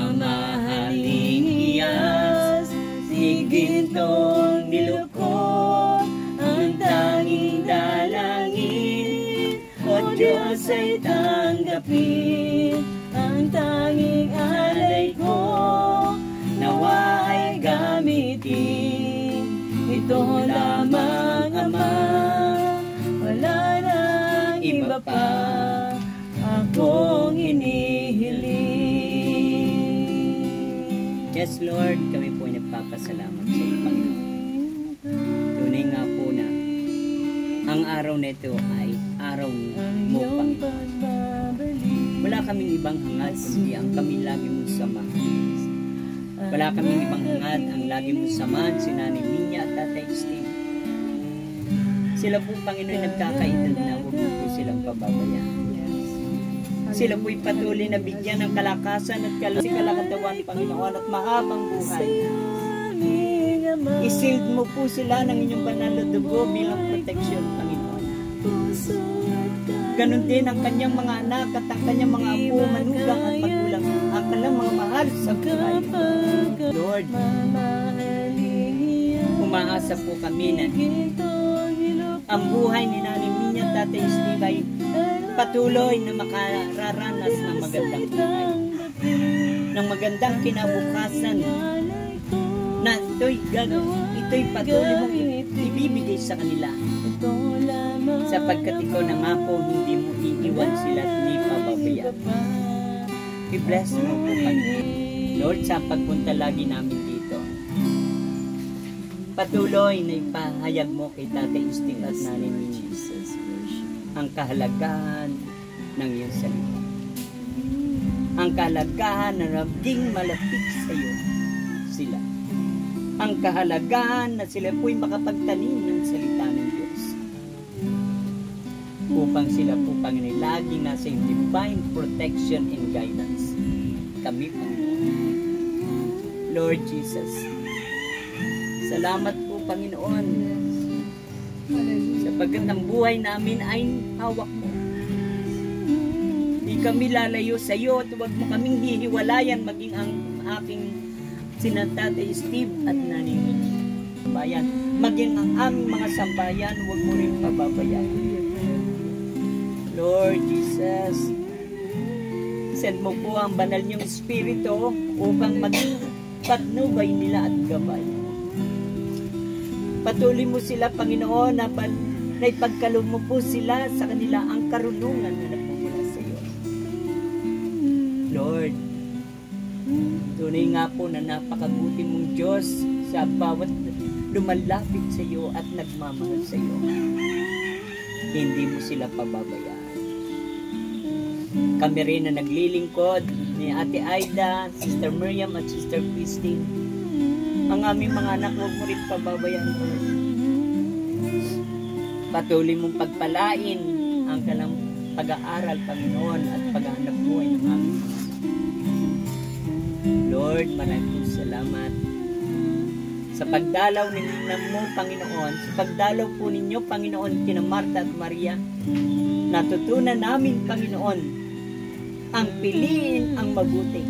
mamahaling iyas, si gintong nilukod, ang tanging dalangin, o Diyos ay tanggapin, ang tanging alay ko, nawa ay gamitin, ito lamang Ama, wala nang iba pa akong hinihiling. Yes, Lord, kami po ay nagpapasalamat sa iyo, Panginoon. Tunay nga po na ang araw na ito ay araw mo, Panginoon. Wala kaming ibang hangad kundi ang kami lagi mong samahan. Wala kaming ibang hangad ang lagi mong samahan si Nanay Minya at Tatay Steve. Sila po, Panginoon, nagkakaedad na huwag mo po silang pababayaan. Sila po'y patuloy na bigyan ng kalakasan at kalakatawan, Panginoon, at mahabang buhay. Isild mo po sila ng inyong banal na dugo bilang proteksyon, Panginoon. Ganon din ang kanyang mga anak at ang kanyang mga apo, manugang at magulang, ang kanyang mga mahal sa buhay. Lord, umaasa po kami na ang buhay ni Nanay Minya at Tatay Steve ay patuloy na makararanas ng magandang buhay, ng magandang kinabukasan, na ito'y patuloy mong ibibigay sa kanila, sapagkat ikaw na nga po hindi mo iiwan sila at hindi pababayaan. I-bless mo po kami, Lord, sa pagpunta lagi namin dito. Patuloy na ipahayag mo kay Tatay Steve at Nanay Minya ang kahalagahan ng iyong salita. Ang kahalagahan na naging malapit sa iyo sila. Ang kahalagahan na sila po'y makapagtanim ng salita ng Diyos. Upang sila po, Panginoon, laging nasa divine protection and guidance. Kami, Panginoon. Lord Jesus, salamat po, Panginoon, sapagkat ang buhay namin ay hawak mo. Di kami lalayo sa iyo at huwag mo kaming hihiwalayan, maging ang aking Tatay Steve at Nanay Minya. Bayan, maging ang aming mga sambayan, huwag mo rin pababayaan. Lord Jesus, send mo po ang banal niyong Espiritu upang maging patnubay nila at gabay. Patuloy mo sila, Panginoon, na ipagkaloob mo po sila sa kanila ang karunungan na nagmumula sa iyo. Lord, tunay nga po na napakabuti mong Diyos sa bawat lumalapit sa iyo at nagmamahal sa iyo. Hindi mo sila pababayaan. Kami rin na naglilingkod ni Ate Aida, Sister Miriam at Sister Christine. Ang aming mga anak, huwag mo rin pababayaan, Lord. Patuloy mong pagpalain ang kalang pag-aaral, Panginoon, at paghahanap buhay ng aming mga anak. Lord, maraming salamat sa pagdalaw ninyo mo, Panginoon, sa pagdalaw po ninyo, Panginoon, kina Marta at Maria. Natutunan namin, Panginoon, ang piliin ang mabuti